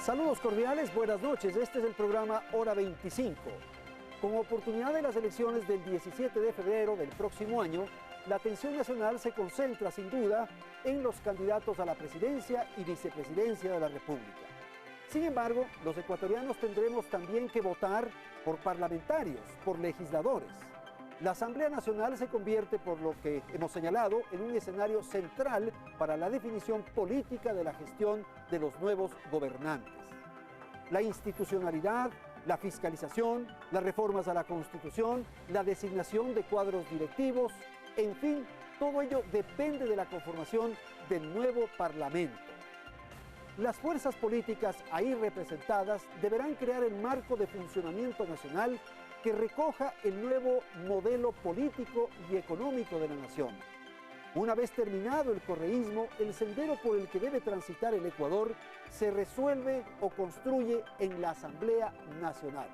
Saludos cordiales, buenas noches. Este es el programa Hora 25. Con oportunidad de las elecciones del 17 de febrero del próximo año, la atención nacional se concentra sin duda en los candidatos a la presidencia y vicepresidencia de la República. Sin embargo, los ecuatorianos tendremos también que votar por parlamentarios, por legisladores. La Asamblea Nacional se convierte, por lo que hemos señalado, en un escenario central para la definición política de la gestión de los nuevos gobernantes. La institucionalidad, la fiscalización, las reformas a la Constitución, la designación de cuadros directivos, en fin, todo ello depende de la conformación del nuevo Parlamento. Las fuerzas políticas ahí representadas deberán crear el marco de funcionamiento nacional que recoja el nuevo modelo político y económico de la nación. Una vez terminado el correísmo, el sendero por el que debe transitar el Ecuador se resuelve o construye en la Asamblea Nacional.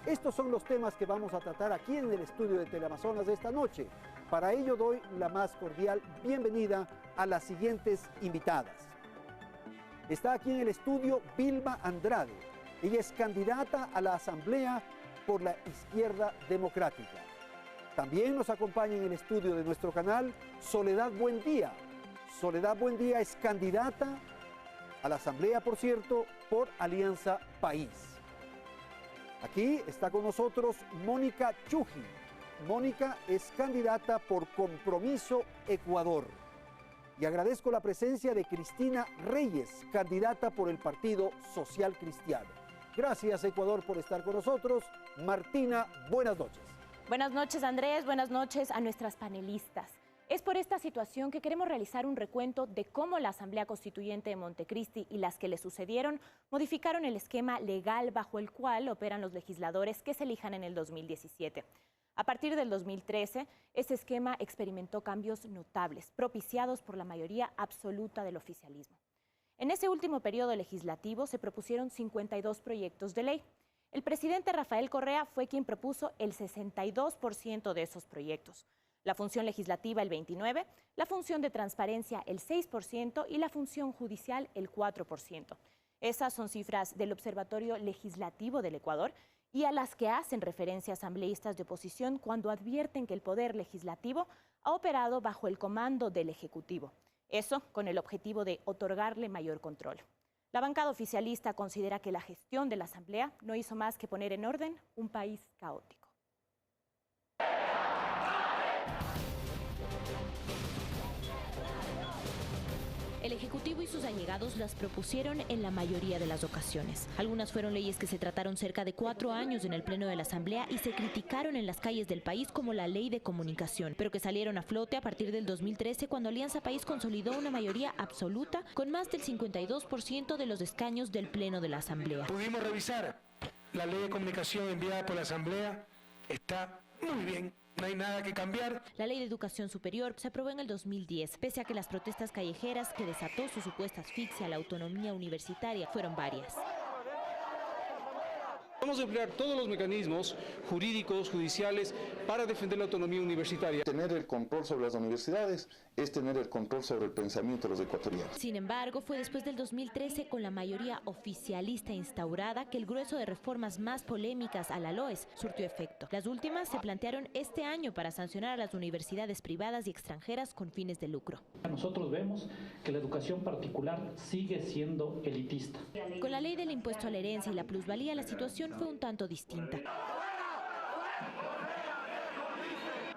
Estos son los temas que vamos a tratar aquí en el estudio de Teleamazonas de esta noche. Para ello doy la más cordial bienvenida a las siguientes invitadas. Está aquí en el estudio Vilma Andrade. Ella es candidata a la Asamblea por la Izquierda Democrática. También nos acompaña en el estudio de nuestro canal Soledad Buendía. Soledad Buendía es candidata a la Asamblea, por cierto, por Alianza País. Aquí está con nosotros Mónica Chuji. Mónica es candidata por Compromiso Ecuador. Y agradezco la presencia de Cristina Reyes, candidata por el Partido Social Cristiano. Gracias, Ecuador, por estar con nosotros. Martina, buenas noches. Buenas noches, Andrés. Buenas noches a nuestras panelistas. Es por esta situación que queremos realizar un recuento de cómo la Asamblea Constituyente de Montecristi y las que le sucedieron modificaron el esquema legal bajo el cual operan los legisladores que se elijan en el 2017. A partir del 2013, este esquema experimentó cambios notables, propiciados por la mayoría absoluta del oficialismo. En ese último periodo legislativo se propusieron 52 proyectos de ley. El presidente Rafael Correa fue quien propuso el 62% de esos proyectos. La función legislativa el 29%, la función de transparencia el 6% y la función judicial el 4%. Esas son cifras del Observatorio Legislativo del Ecuador y a las que hacen referencia asambleístas de oposición cuando advierten que el Poder Legislativo ha operado bajo el comando del Ejecutivo. Eso con el objetivo de otorgarle mayor control. La bancada oficialista considera que la gestión de la Asamblea no hizo más que poner en orden un país caótico. El Ejecutivo y sus allegados las propusieron en la mayoría de las ocasiones. Algunas fueron leyes que se trataron cerca de 4 años en el Pleno de la Asamblea y se criticaron en las calles del país, como la Ley de Comunicación, pero que salieron a flote a partir del 2013, cuando Alianza País consolidó una mayoría absoluta con más del 52% de los escaños del Pleno de la Asamblea. Pudimos revisar la Ley de Comunicación enviada por la Asamblea, está muy bien. No hay nada que cambiar. La Ley de Educación Superior se aprobó en el 2010, pese a que las protestas callejeras que desató su supuesta asfixia a la autonomía universitaria fueron varias. Vamos a emplear todos los mecanismos jurídicos, judiciales, para defender la autonomía universitaria. Tener el control sobre las universidades es tener el control sobre el pensamiento de los ecuatorianos. Sin embargo, fue después del 2013, con la mayoría oficialista instaurada, que el grueso de reformas más polémicas a la LOES surtió efecto. Las últimas se plantearon este año para sancionar a las universidades privadas y extranjeras con fines de lucro. Nosotros vemos que la educación particular sigue siendo elitista. Con la ley del impuesto a la herencia y la plusvalía, la situación fue un tanto distinta.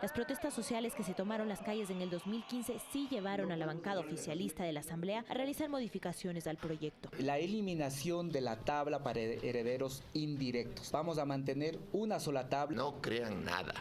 Las protestas sociales que se tomaron las calles en el 2015 sí llevaron a la bancada oficialista de la Asamblea a realizar modificaciones al proyecto. La eliminación de la tabla para herederos indirectos. Vamos a mantener una sola tabla. No crean nada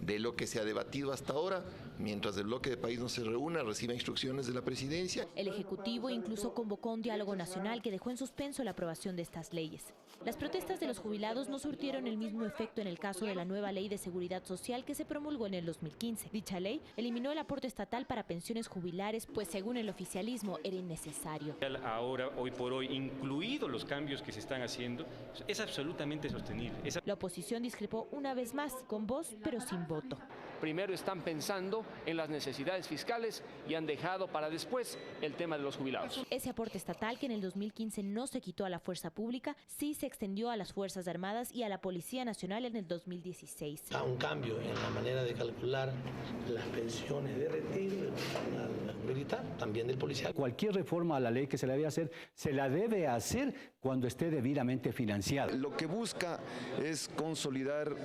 de lo que se ha debatido hasta ahora, mientras el bloque de país no se reúna, reciba instrucciones de la presidencia. El Ejecutivo incluso convocó un diálogo nacional que dejó en suspenso la aprobación de estas leyes. Las protestas de los jubilados no surtieron el mismo efecto en el caso de la nueva Ley de Seguridad Social que se promulgó en el 2015. Dicha ley eliminó el aporte estatal para pensiones jubilares, pues según el oficialismo era innecesario. Ahora, hoy por hoy, incluidos los cambios que se están haciendo, es absolutamente sostenible. La oposición discrepó una vez más, con voz pero sin voto. primero están pensando en las necesidades fiscales y han dejado para después el tema de los jubilados. Ese aporte estatal que en el 2015 no se quitó a la fuerza pública, sí se extendió a las Fuerzas Armadas y a la Policía Nacional en el 2016. A un cambio en la manera de calcular las pensiones de retiro del personal militar, también del policial. Cualquier reforma a la ley que se la debe hacer, se la debe hacer cuando esté debidamente financiada. Lo que busca es consolidar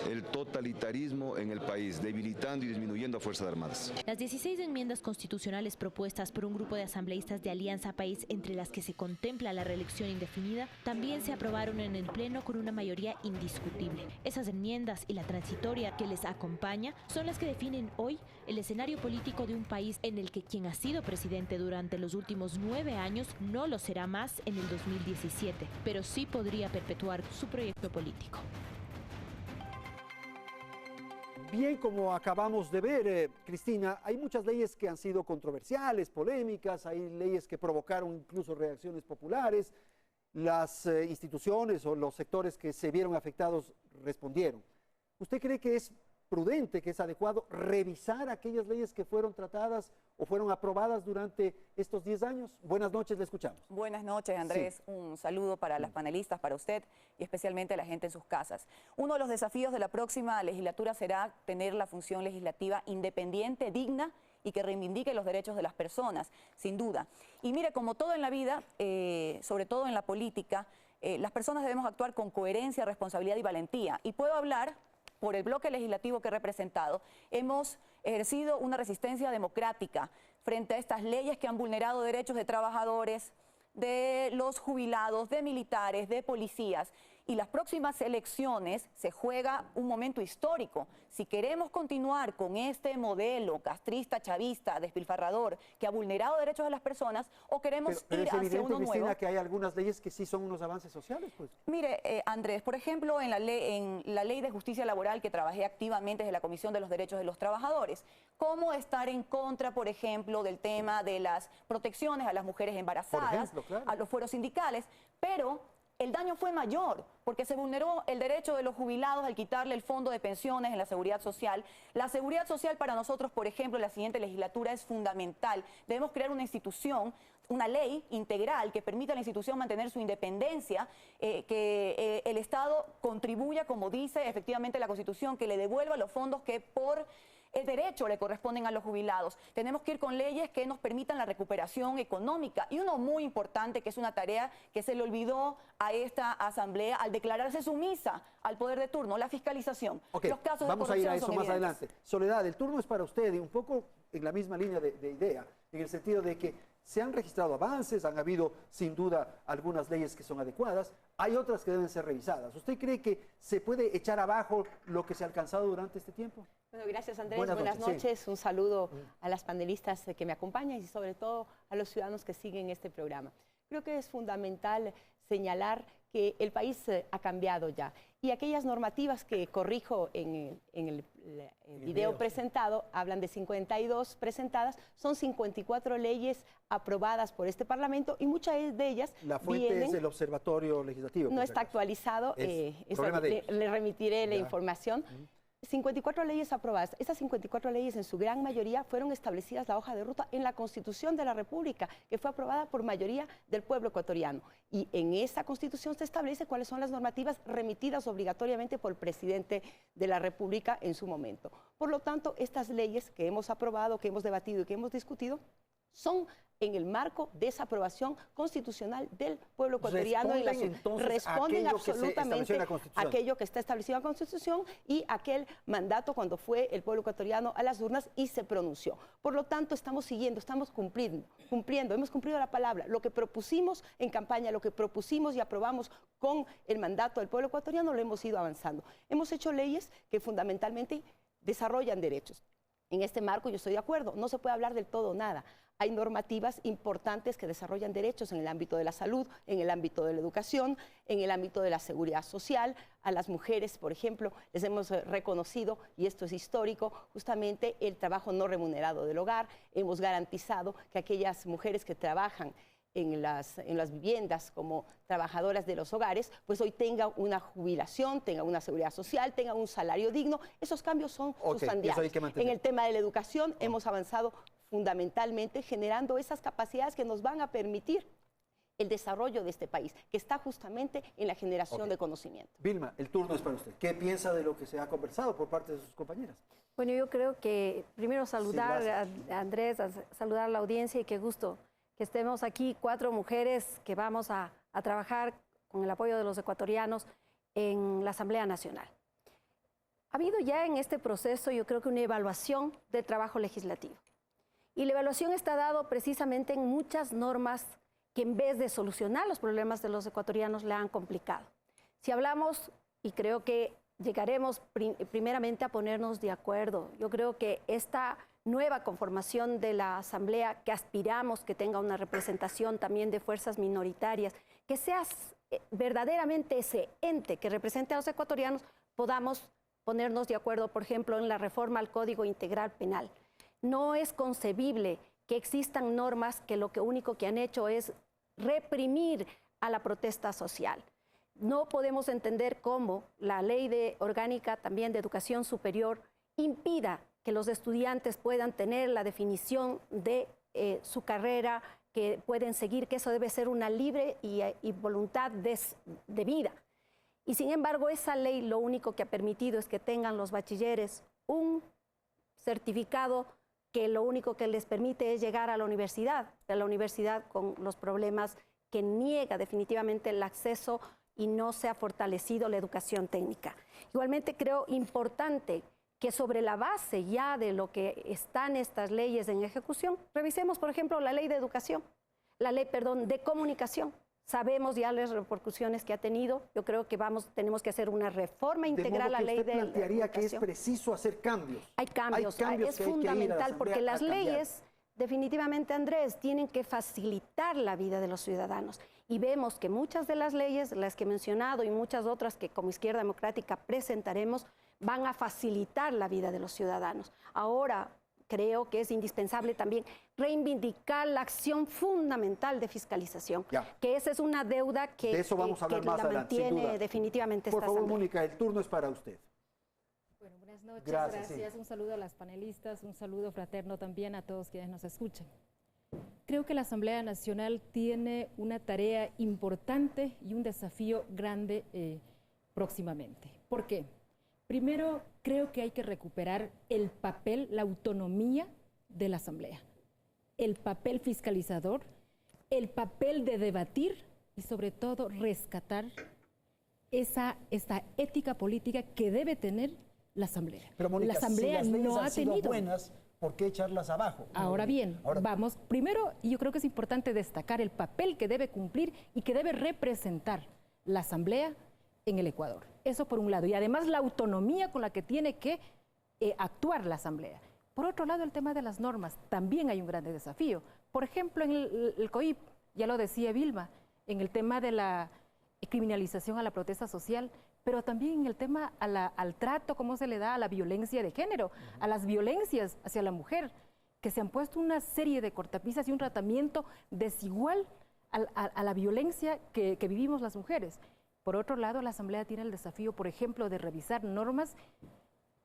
el totalitarismo en el país, debilitando y disminuyendo a Fuerzas Armadas. Las 16 enmiendas constitucionales propuestas por un grupo de asambleístas de Alianza País, entre las que se contempla la reelección indefinida, también se aprobaron en el Pleno con una mayoría indiscutible. Esas enmiendas y la transitoria que les acompaña son las que definen hoy el escenario político de un país en el que quien ha sido presidente durante los últimos 9 años no lo será más en el 2017, pero sí podría perpetuar su proyecto político. Bien, como acabamos de ver, Cristina, hay muchas leyes que han sido controversiales, polémicas, hay leyes que provocaron incluso reacciones populares. Las instituciones o los sectores que se vieron afectados respondieron. ¿Usted cree que es prudente, que es adecuado revisar aquellas leyes que fueron tratadas o fueron aprobadas durante estos 10 años? Buenas noches, le escuchamos. Buenas noches, Andrés. Sí. Un saludo para las panelistas, para usted y especialmente a la gente en sus casas. Uno de los desafíos de la próxima legislatura será tener la función legislativa independiente, digna y que reivindique los derechos de las personas, sin duda. Y mire, como todo en la vida, sobre todo en la política, las personas debemos actuar con coherencia, responsabilidad y valentía. Y puedo hablar por el bloque legislativo que he representado. Hemos ejercido una resistencia democrática frente a estas leyes que han vulnerado derechos de trabajadores, de los jubilados, de militares, de policías. Y las próximas elecciones se juega un momento histórico. Si queremos continuar con este modelo castrista, chavista, despilfarrador, que ha vulnerado derechos de las personas, o queremos ir hacia uno nuevo. Pero es evidente, Cristina, que hay algunas leyes que sí son unos avances sociales, pues. Mire, Andrés, por ejemplo, en la ley de justicia laboral que trabajé activamente desde la Comisión de los Derechos de los Trabajadores, ¿cómo estar en contra, por ejemplo, del tema de las protecciones a las mujeres embarazadas, por ejemplo, claro, a los fueros sindicales? Pero el daño fue mayor porque se vulneró el derecho de los jubilados al quitarle el fondo de pensiones en la seguridad social. La seguridad social para nosotros, por ejemplo, en la siguiente legislatura es fundamental. Debemos crear una institución, una ley integral que permita a la institución mantener su independencia, que el Estado contribuya, como dice efectivamente la Constitución, que le devuelva los fondos que por el derecho le corresponden a los jubilados. Tenemos que ir con leyes que nos permitan la recuperación económica. Y uno muy importante, que es una tarea que se le olvidó a esta asamblea al declararse sumisa al poder de turno, la fiscalización. Okay, los casos vamos de a ir a corrupción eso más evidentes. adelante. Soledad, el turno es para usted y un poco en la misma línea de idea, en el sentido de que se han registrado avances, han habido sin duda algunas leyes que son adecuadas, hay otras que deben ser revisadas. ¿Usted cree que se puede echar abajo lo que se ha alcanzado durante este tiempo? Bueno, gracias Andrés, buenas noches. Sí. Un saludo a las panelistas que me acompañan y sobre todo a los ciudadanos que siguen este programa. Creo que es fundamental señalar que el país ha cambiado ya y aquellas normativas que corrijo en el video presentado, hablan de 52 presentadas, son 54 leyes aprobadas por este Parlamento y muchas de ellas la fuente vienen, es el Observatorio Legislativo. No está actualizado, le remitiré la información. 54 leyes aprobadas. Estas 54 leyes en su gran mayoría fueron establecidas la hoja de ruta en la Constitución de la República, que fue aprobada por mayoría del pueblo ecuatoriano. Y en esa Constitución se establece cuáles son las normativas remitidas obligatoriamente por el presidente de la República en su momento. Por lo tanto, estas leyes que hemos aprobado, que hemos debatido y que hemos discutido, son en el marco de esa aprobación constitucional del pueblo ecuatoriano responden absolutamente a aquello que está establecido en la Constitución y aquel mandato cuando fue el pueblo ecuatoriano a las urnas y se pronunció. Por lo tanto, estamos siguiendo, estamos cumpliendo, hemos cumplido la palabra. Lo que propusimos en campaña, lo que propusimos y aprobamos con el mandato del pueblo ecuatoriano, lo hemos ido avanzando. Hemos hecho leyes que fundamentalmente desarrollan derechos. En este marco yo estoy de acuerdo, no se puede hablar del todo o nada. Hay normativas importantes que desarrollan derechos en el ámbito de la salud, en el ámbito de la educación, en el ámbito de la seguridad social. A las mujeres, por ejemplo, les hemos reconocido, y esto es histórico, justamente el trabajo no remunerado del hogar. Hemos garantizado que aquellas mujeres que trabajan en las viviendas como trabajadoras de los hogares, pues hoy tengan una jubilación, tengan una seguridad social, tengan un salario digno. Esos cambios son sustantivos. En el tema de la educación hemos avanzado fundamentalmente generando esas capacidades que nos van a permitir el desarrollo de este país, que está justamente en la generación de conocimiento. Vilma, el turno es para usted. ¿Qué piensa de lo que se ha conversado por parte de sus compañeras? Bueno, yo creo que primero saludar a Andrés, saludar a la audiencia y qué gusto que estemos aquí 4 mujeres que vamos a trabajar con el apoyo de los ecuatorianos en la Asamblea Nacional. Ha habido ya en este proceso, yo creo que una evaluación del trabajo legislativo. Y la evaluación está dado precisamente en muchas normas que en vez de solucionar los problemas de los ecuatorianos le han complicado. Si hablamos, y creo que llegaremos primeramente a ponernos de acuerdo, yo creo que esta nueva conformación de la Asamblea, que aspiramos que tenga una representación también de fuerzas minoritarias, que sea verdaderamente ese ente que represente a los ecuatorianos, podamos ponernos de acuerdo, por ejemplo, en la reforma al Código Integral Penal. No es concebible que existan normas que lo único que han hecho es reprimir a la protesta social. No podemos entender cómo la ley orgánica también de educación superior impida que los estudiantes puedan tener la definición de su carrera, que pueden seguir, que eso debe ser una libre y voluntad de vida. Y sin embargo, esa ley lo único que ha permitido es que tengan los bachilleres un certificado que lo único que les permite es llegar a la universidad con los problemas que niega definitivamente el acceso y no se ha fortalecido la educación técnica. Igualmente creo importante que sobre la base ya de lo que están estas leyes en ejecución, revisemos, por ejemplo, la ley de educación, la ley, de comunicación. Sabemos ya las repercusiones que ha tenido. Yo creo que tenemos que hacer una reforma integral a la ley de educación. ¿Plantearía que es preciso hacer cambios? Hay cambios es fundamental porque las leyes, definitivamente, Andrés, tienen que facilitar la vida de los ciudadanos. Y vemos que muchas de las leyes, las que he mencionado y muchas otras que como Izquierda Democrática presentaremos, van a facilitar la vida de los ciudadanos. Ahora, creo que es indispensable también reivindicar la acción fundamental de fiscalización, que esa es una deuda que, de eso vamos a hablar más adelante, mantiene definitivamente esta Asamblea. Por favor, Mónica, el turno es para usted. Bueno, buenas noches, gracias. Un saludo a las panelistas, un saludo fraterno también a todos quienes nos escuchan. Creo que la Asamblea Nacional tiene una tarea importante y un desafío grande próximamente. ¿Por qué? Primero, creo que hay que recuperar el papel, la autonomía de la Asamblea, el papel fiscalizador, el papel de debatir y sobre todo rescatar esta ética política que debe tener la Asamblea. Pero Mónica, la Asamblea si las leyes no han ha sido tenido buenas, ¿por qué echarlas abajo? Ahora bien, vamos, primero, y yo creo que es importante destacar el papel que debe cumplir y que debe representar la Asamblea en el Ecuador. Eso por un lado. Y además la autonomía con la que tiene que actuar la Asamblea. Por otro lado, el tema de las normas. También hay un gran desafío. Por ejemplo, en el COIP, ya lo decía Vilma, en el tema de la criminalización a la protesta social, pero también en el tema al trato, cómo se le da a la violencia de género, a las violencias hacia la mujer, que se han puesto una serie de cortapisas y un tratamiento desigual a la violencia que vivimos las mujeres. Por otro lado, la Asamblea tiene el desafío, por ejemplo, de revisar normas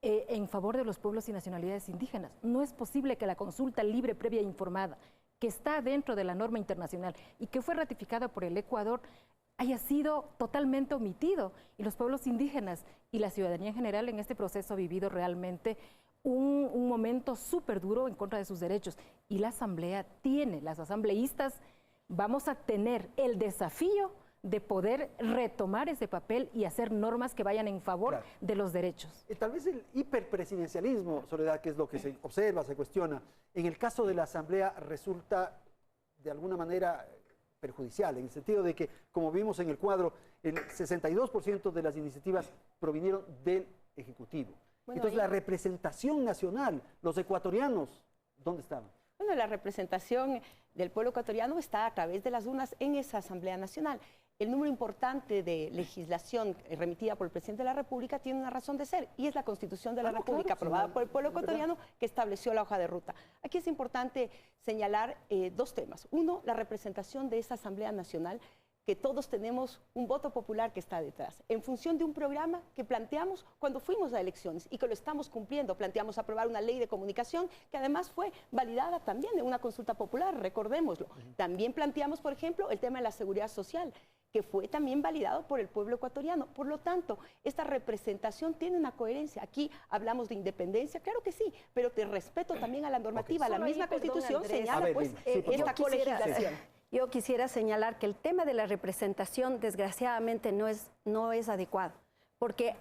en favor de los pueblos y nacionalidades indígenas. No es posible que la consulta libre, previa e informada, que está dentro de la norma internacional y que fue ratificada por el Ecuador, haya sido totalmente omitido. Y los pueblos indígenas y la ciudadanía en general en este proceso ha vivido realmente un momento súper duro en contra de sus derechos. Y la Asamblea las asambleístas vamos a tener el desafío de poder retomar ese papel y hacer normas que vayan en favor de los derechos. Tal vez el hiperpresidencialismo, Soledad, que es lo que se observa, se cuestiona, en el caso de la Asamblea resulta de alguna manera perjudicial, en el sentido de que, como vimos en el cuadro, el 62% de las iniciativas provinieron del Ejecutivo. Bueno, entonces, la representación nacional, los ecuatorianos, ¿dónde estaban? Bueno, la representación del pueblo ecuatoriano está a través de las urnas en esa Asamblea Nacional. el número importante de legislación remitida por el presidente de la República tiene una razón de ser, y es la Constitución de la República, aprobada por el pueblo ecuatoriano, que estableció la hoja de ruta. Aquí es importante señalar dos temas. Uno, la representación de esa Asamblea Nacional, que todos tenemos un voto popular que está detrás, en función de un programa que planteamos cuando fuimos a elecciones y que lo estamos cumpliendo. Planteamos aprobar una ley de comunicación que además fue validada también en una consulta popular, recordémoslo. También planteamos, por ejemplo, el tema de la seguridad social, que fue también validado por el pueblo ecuatoriano. Por lo tanto, esta representación tiene una coherencia. Aquí hablamos de independencia, claro que sí, pero te respeto también a la normativa. La misma Constitución señala esta colegislación. Yo quisiera señalar que el tema de la representación, desgraciadamente, no es adecuado, porque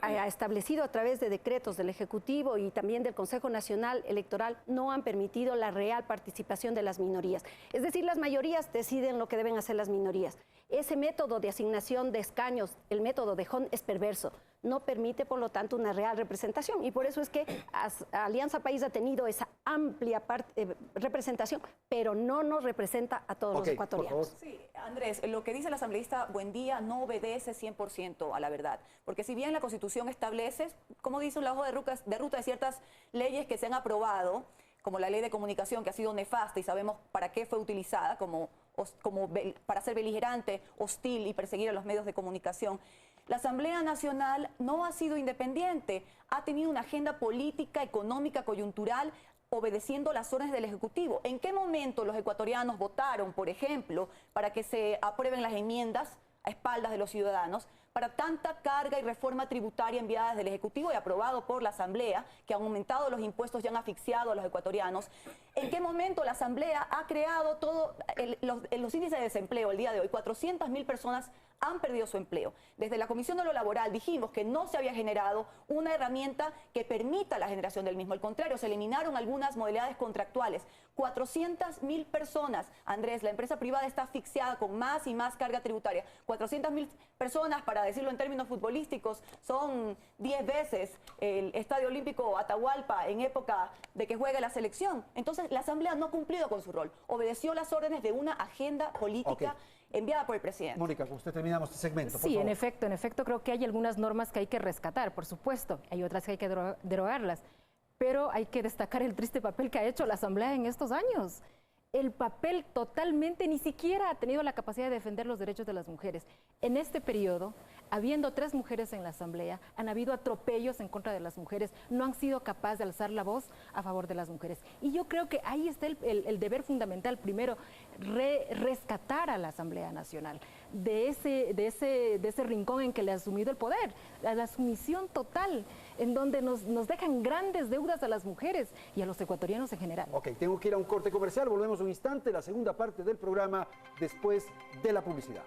ha establecido a través de decretos del Ejecutivo y también del Consejo Nacional Electoral, no han permitido la real participación de las minorías. Es decir, las mayorías deciden lo que deben hacer las minorías. Ese método de asignación de escaños, el método de Hon, es perverso. No permite, por lo tanto, una real representación. Y por eso es que Alianza País ha tenido esa amplia representación, pero no nos representa a todos los ecuatorianos. Sí, Andrés, lo que dice el asambleísta Buendía no obedece 100% a la verdad. Porque si bien la Constitución establece, como dice la hoja de ruta de ciertas leyes que se han aprobado, como la ley de comunicación, que ha sido nefasta y sabemos para qué fue utilizada, como para ser beligerante, hostil y perseguir a los medios de comunicación. La Asamblea Nacional no ha sido independiente, ha tenido una agenda política, económica, coyuntural, obedeciendo las órdenes del Ejecutivo. ¿En qué momento los ecuatorianos votaron, por ejemplo, para que se aprueben las enmiendas a espaldas de los ciudadanos, para tanta carga y reforma tributaria enviadas del Ejecutivo y aprobado por la Asamblea, que han aumentado los impuestos y han asfixiado a los ecuatorianos? ¿En qué momento la Asamblea ha creado los índices de desempleo el día de hoy? 400.000 personas han perdido su empleo. Desde la Comisión de lo Laboral dijimos que no se había generado una herramienta que permita la generación del mismo. Al contrario, se eliminaron algunas modalidades contractuales. 400.000 personas, Andrés, la empresa privada está asfixiada con más y más carga tributaria. 400.000 personas, para decirlo en términos futbolísticos, son 10 veces el Estadio Olímpico Atahualpa en época de que juegue la selección. Entonces, la Asamblea no ha cumplido con su rol. Obedeció las órdenes de una agenda política enviada por el presidente. Mónica, con usted terminamos este segmento, por Sí, favor. en efecto, creo que hay algunas normas que hay que rescatar, por supuesto. Hay otras que hay que derogarlas. Pero hay que destacar el triste papel que ha hecho la Asamblea en estos años. El papel totalmente, ni siquiera ha tenido la capacidad de defender los derechos de las mujeres. En este periodo, habiendo 3 mujeres en la Asamblea, han habido atropellos en contra de las mujeres, no han sido capaces de alzar la voz a favor de las mujeres. Y yo creo que ahí está el deber fundamental, primero, rescatar a la Asamblea Nacional de ese rincón en que le ha asumido el poder, la sumisión total, en donde nos dejan grandes deudas a las mujeres y a los ecuatorianos en general. Ok, tengo que ir a un corte comercial, volvemos un instante, la segunda parte del programa después de la publicidad.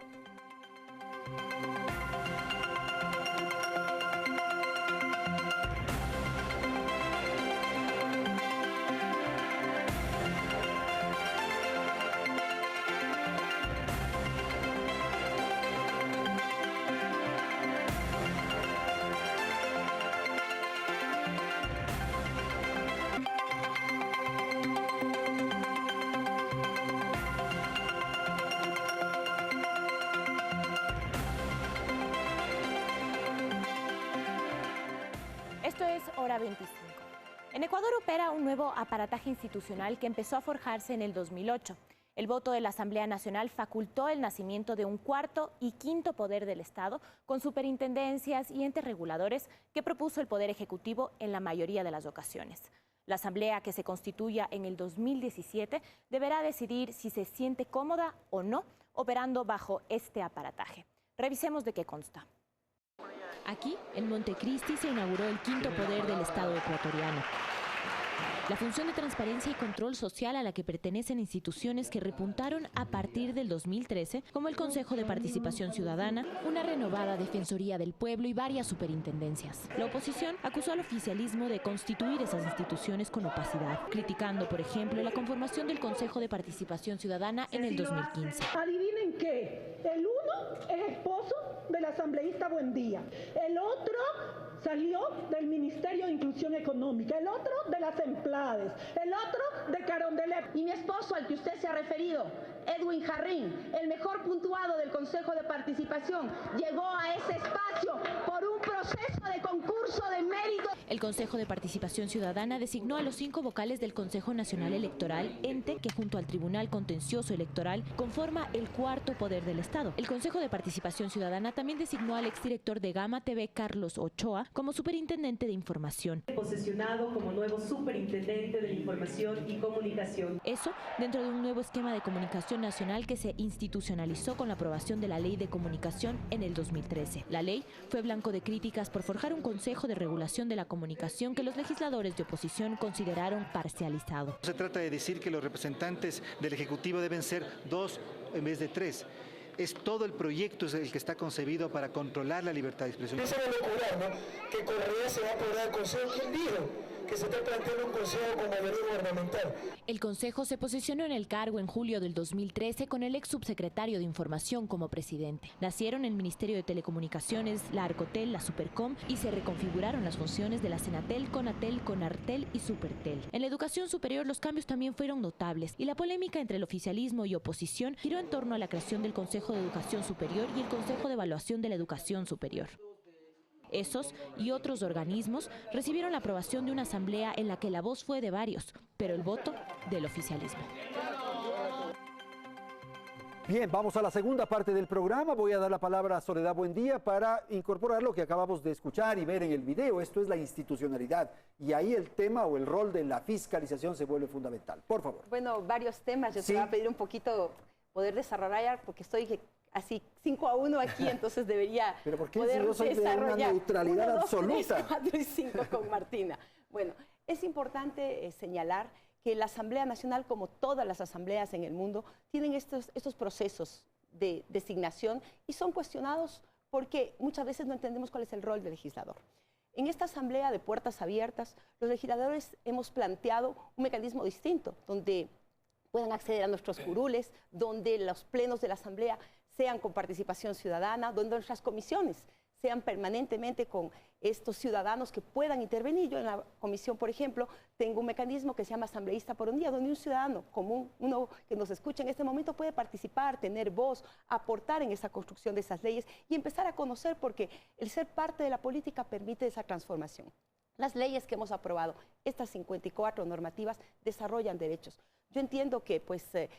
Esto es Hora 25. En Ecuador opera un nuevo aparataje institucional que empezó a forjarse en el 2008. El voto de la Asamblea Nacional facultó el nacimiento de un cuarto y quinto poder del Estado, con superintendencias y entes reguladores que propuso el Poder Ejecutivo en la mayoría de las ocasiones. La Asamblea, que se constituya en el 2017, deberá decidir si se siente cómoda o no operando bajo este aparataje. Revisemos de qué consta. Aquí, en Montecristi, se inauguró el quinto poder del Estado ecuatoriano. La función de transparencia y control social a la que pertenecen instituciones que repuntaron a partir del 2013, como el Consejo de Participación Ciudadana, una renovada Defensoría del Pueblo y varias superintendencias. La oposición acusó al oficialismo de constituir esas instituciones con opacidad, criticando, por ejemplo, la conformación del Consejo de Participación Ciudadana en el 2015. Adivinen qué, el uno es esposo del asambleísta Buendía, el otro salió del Ministerio de Inclusión Económica, el otro de las Emplades, el otro de Carondelet. Y mi esposo, al que usted se ha referido, Edwin Jarrín, el mejor puntuado del Consejo de Participación, llegó a ese espacio por un proceso de concurso de mérito. El Consejo de Participación Ciudadana designó a los 5 vocales del Consejo Nacional Electoral, ente que junto al Tribunal Contencioso Electoral conforma el cuarto poder del Estado. El Consejo de Participación Ciudadana también designó al exdirector de Gama TV, Carlos Ochoa, como superintendente de información. Posesionado como nuevo superintendente de información y comunicación. Eso dentro de un nuevo esquema de comunicación nacional que se institucionalizó con la aprobación de la Ley de Comunicación en el 2013. La ley fue blanco de críticas por forjar un Consejo de Regulación de la Comunicación que los legisladores de oposición consideraron parcializado. Se trata de decir que los representantes del Ejecutivo deben ser 2 en vez de 3. Es todo el proyecto el que está concebido para controlar la libertad de expresión. Esa es la locura, ¿no? Que Correa se va a apoderar del Consejo. ¿Quién dijo que se está planteando un Consejo con mayoría gubernamental? El Consejo se posicionó en el cargo en julio del 2013 con el ex subsecretario de Información como presidente. Nacieron el Ministerio de Telecomunicaciones, la Arcotel, la Supercom y se reconfiguraron las funciones de la Senatel, Conatel, Conartel y Supertel. En la educación superior los cambios también fueron notables y la polémica entre el oficialismo y oposición giró en torno a la creación del Consejo de Educación Superior y el Consejo de Evaluación de la Educación Superior. Esos y otros organismos recibieron la aprobación de una asamblea en la que la voz fue de varios, pero el voto del oficialismo. Bien, vamos a la segunda parte del programa. Voy a dar la palabra a Soledad Buendía para incorporar lo que acabamos de escuchar y ver en el video. Esto es la institucionalidad. Y ahí el tema o el rol de la fiscalización se vuelve fundamental. Por favor. Bueno, varios temas. Yo te voy a pedir un poquito poder desarrollar porque estoy así 5-1 aquí, entonces debería ¿Pero por qué poder si yo soy desarrollar de una neutralidad 1, 2, absoluta? 3, 4 y 5 con Martina. Bueno, es importante señalar que la Asamblea Nacional, como todas las asambleas en el mundo, tienen estos procesos de designación y son cuestionados porque muchas veces no entendemos cuál es el rol del legislador. En esta asamblea de puertas abiertas, los legisladores hemos planteado un mecanismo distinto, donde puedan acceder a nuestros curules, donde los plenos de la asamblea sean con participación ciudadana, donde nuestras comisiones sean permanentemente con estos ciudadanos que puedan intervenir. Yo en la comisión, por ejemplo, tengo un mecanismo que se llama Asambleísta por un Día, donde un ciudadano común, uno que nos escucha en este momento, puede participar, tener voz, aportar en esa construcción de esas leyes y empezar a conocer, porque el ser parte de la política permite esa transformación. Las leyes que hemos aprobado, estas 54 normativas, desarrollan derechos. Yo entiendo que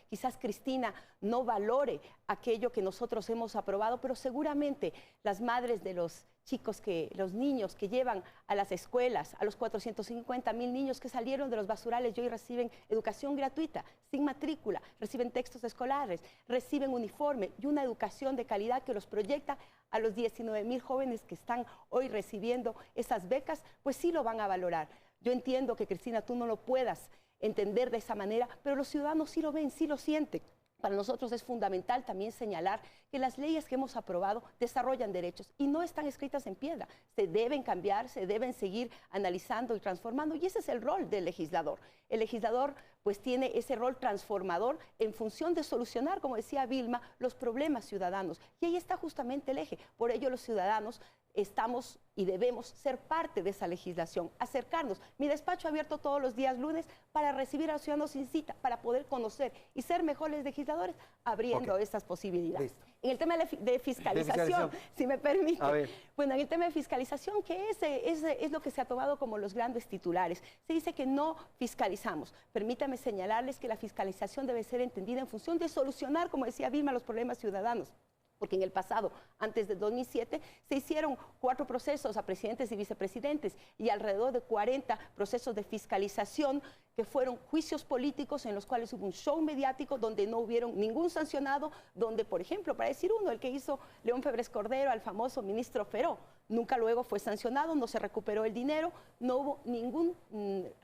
quizás Cristina no valore aquello que nosotros hemos aprobado, pero seguramente las madres de los chicos, los niños que llevan a las escuelas, a los 450,000 niños que salieron de los basurales y hoy reciben educación gratuita, sin matrícula, reciben textos escolares, reciben uniforme y una educación de calidad que los proyecta a los 19,000 jóvenes que están hoy recibiendo esas becas, pues sí lo van a valorar. Yo entiendo que, Cristina, tú no lo puedas entender de esa manera, pero los ciudadanos sí lo ven, sí lo sienten. Para nosotros es fundamental también señalar que las leyes que hemos aprobado desarrollan derechos y no están escritas en piedra. Se deben cambiar, se deben seguir analizando y transformando, y ese es el rol del legislador. El legislador pues tiene ese rol transformador en función de solucionar, como decía Vilma, los problemas ciudadanos. Y ahí está justamente el eje. Por ello los ciudadanos estamos y debemos ser parte de esa legislación, acercarnos. Mi despacho abierto todos los días lunes para recibir a los ciudadanos sin cita, para poder conocer y ser mejores legisladores, abriendo estas posibilidades. Listo. En el tema de fiscalización, si me permite. Bueno, en el tema de fiscalización, que es lo que se ha tomado como los grandes titulares. Se dice que no fiscalizamos. Permítame señalarles que la fiscalización debe ser entendida en función de solucionar, como decía Vilma, los problemas ciudadanos. Porque en el pasado, antes del 2007, se hicieron 4 procesos a presidentes y vicepresidentes y alrededor de 40 procesos de fiscalización que fueron juicios políticos en los cuales hubo un show mediático donde no hubieron ningún sancionado, donde, por ejemplo, para decir uno, el que hizo León Febres Cordero al famoso ministro Feró, nunca luego fue sancionado, no se recuperó el dinero, no hubo ningún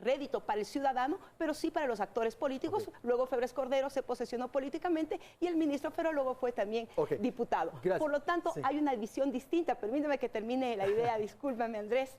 rédito para el ciudadano, pero sí para los actores políticos. Luego Febres Cordero se posesionó políticamente y el ministro Feró luego fue también diputado. Por lo tanto, hay una visión distinta. Permíteme que termine la idea, discúlpame, Andrés.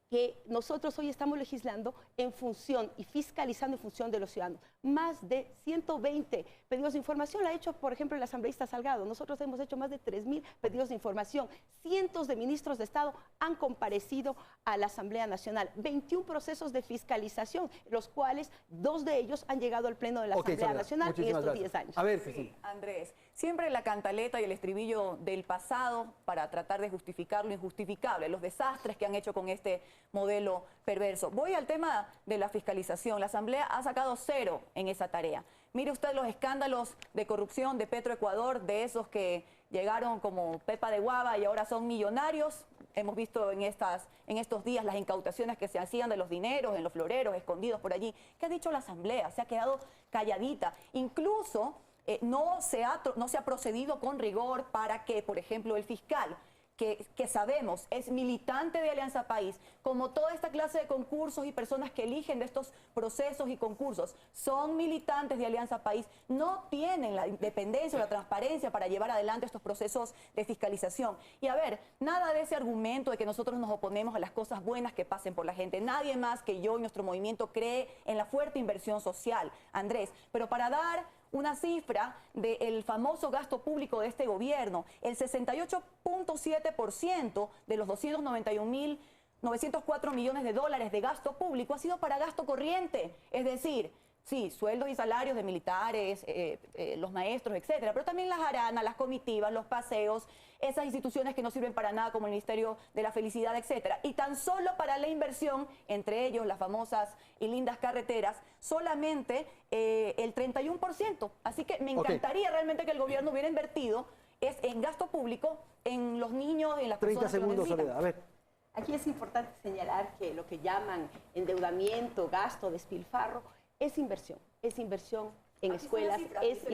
que nosotros hoy estamos legislando en función y fiscalizando en función de los ciudadanos. Más de 120 pedidos de información la ha hecho, por ejemplo, el asambleísta Salgado. Nosotros hemos hecho más de 3.000 pedidos de información. Cientos de ministros de Estado han comparecido a la Asamblea Nacional. 21 procesos de fiscalización, los cuales 2 de ellos han llegado al Pleno de la Asamblea Nacional en estos 10 años. A ver, sí, Andrés, siempre la cantaleta y el estribillo del pasado para tratar de justificar lo injustificable, los desastres que han hecho con este modelo perverso. Voy al tema de la fiscalización. La Asamblea ha sacado 0 en esa tarea. Mire usted los escándalos de corrupción de Petroecuador, de esos que llegaron como pepa de guava y ahora son millonarios. Hemos visto en estos días las incautaciones que se hacían de los dineros en los floreros escondidos por allí. ¿Qué ha dicho la Asamblea? Se ha quedado calladita. Incluso no se ha procedido con rigor para que, por ejemplo, el fiscal, que sabemos es militante de Alianza País, como toda esta clase de concursos y personas que eligen de estos procesos y concursos, son militantes de Alianza País, no tienen la independencia o la transparencia para llevar adelante estos procesos de fiscalización. Y a ver, nada de ese argumento de que nosotros nos oponemos a las cosas buenas que pasen por la gente. Nadie más que yo y nuestro movimiento cree en la fuerte inversión social, Andrés. Pero para dar una cifra del famoso gasto público de este gobierno, el 68.7% de los 291.904 millones de dólares de gasto público ha sido para gasto corriente, es decir, sí, sueldos y salarios de militares, los maestros, etcétera, pero también las jaranas, las comitivas, los paseos, esas instituciones que no sirven para nada como el Ministerio de la Felicidad, etcétera. Y tan solo para la inversión, entre ellos las famosas y lindas carreteras, solamente el 31%. Así que me encantaría realmente que el gobierno hubiera invertido en gasto público, en los niños, en las personas 30 segundos, que lo necesitan. Soledad, a ver. Aquí es importante señalar que lo que llaman endeudamiento, gasto, despilfarro, es inversión en escuelas, es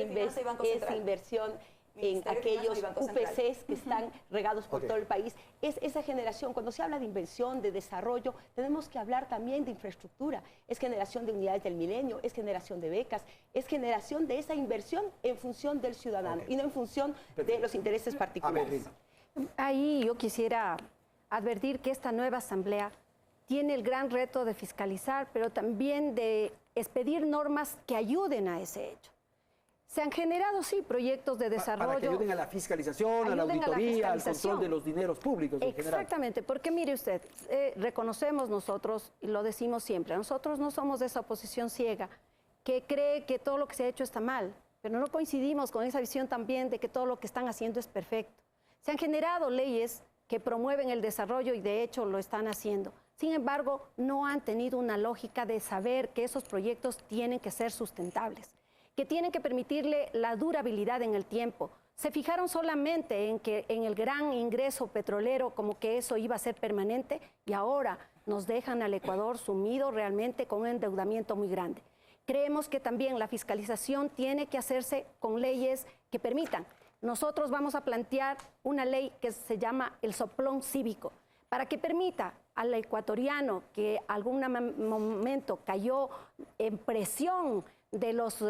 inversión en aquellos UPCs que están regados por todo el país. Es esa generación, cuando se habla de inversión, de desarrollo, tenemos que hablar también de infraestructura. Es generación de unidades del milenio, es generación de becas, es generación de esa inversión en función del ciudadano y no en función de los intereses particulares. Ahí yo quisiera advertir que esta nueva asamblea tiene el gran reto de fiscalizar, pero también de expedir normas que ayuden a ese hecho. Se han generado, sí, proyectos de desarrollo. Para que ayuden a la fiscalización, a la auditoría, al control de los dineros públicos en general. Exactamente, porque mire usted, reconocemos nosotros, y lo decimos siempre, nosotros no somos de esa oposición ciega que cree que todo lo que se ha hecho está mal, pero no coincidimos con esa visión también de que todo lo que están haciendo es perfecto. Se han generado leyes que promueven el desarrollo y de hecho lo están haciendo. Sin embargo, no han tenido una lógica de saber que esos proyectos tienen que ser sustentables, que tienen que permitirle la durabilidad en el tiempo. Se fijaron solamente en el gran ingreso petrolero, como que eso iba a ser permanente, y ahora nos dejan al Ecuador sumido realmente con un endeudamiento muy grande. Creemos que también la fiscalización tiene que hacerse con leyes que permitan. Nosotros vamos a plantear una ley que se llama el soplón cívico, para que permita al ecuatoriano que algún momento cayó en presión de los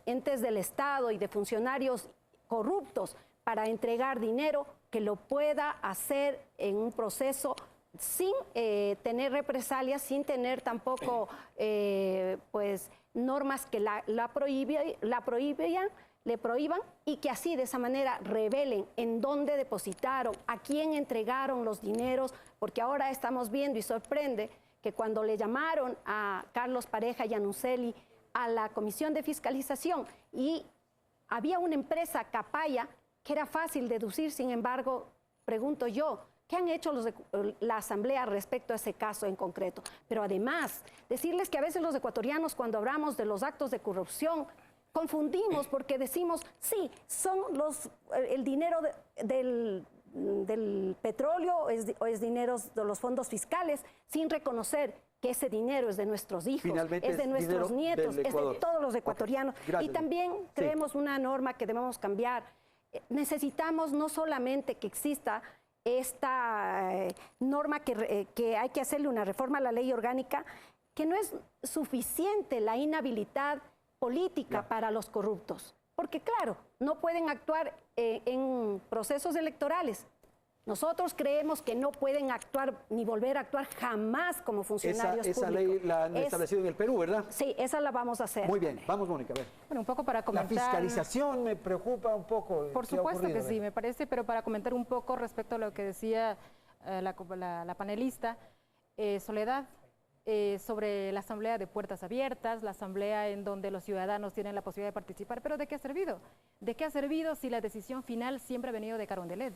entes del Estado y de funcionarios corruptos para entregar dinero, que lo pueda hacer en un proceso sin tener represalias, sin tener tampoco pues normas que le prohíban, y que así de esa manera revelen en dónde depositaron, a quién entregaron los dineros, porque ahora estamos viendo y sorprende que cuando le llamaron a Carlos Pareja y a Nuceli a la Comisión de Fiscalización y había una empresa, Capaya, que era fácil deducir, sin embargo, pregunto yo, ¿qué han hecho la Asamblea respecto a ese caso en concreto? Pero además, decirles que a veces los ecuatorianos, cuando hablamos de los actos de corrupción, confundimos porque decimos, sí, son el dinero del petróleo o es dinero de los fondos fiscales, sin reconocer que ese dinero es de nuestros hijos, finalmente es de nuestros nietos, es de todos los ecuatorianos. Okay. Y también creemos una norma que debemos cambiar. Necesitamos no solamente que exista esta norma que hay que hacerle una reforma a la ley orgánica, que no es suficiente la inhabilidad política para los corruptos, porque claro, no pueden actuar en procesos electorales, Nosotros creemos que no pueden actuar ni volver a actuar jamás como funcionarios públicos. Esa ley la han establecido en el Perú, ¿verdad? Sí, esa la vamos a hacer. Muy bien, vamos Mónica, a ver. Bueno, un poco para comentar... La fiscalización me preocupa un poco. Por supuesto que sí, me parece, pero para comentar un poco respecto a lo que decía la panelista, Soledad, sobre la asamblea de puertas abiertas, la asamblea en donde los ciudadanos tienen la posibilidad de participar, pero ¿de qué ha servido? ¿De qué ha servido si la decisión final siempre ha venido de Carondelet?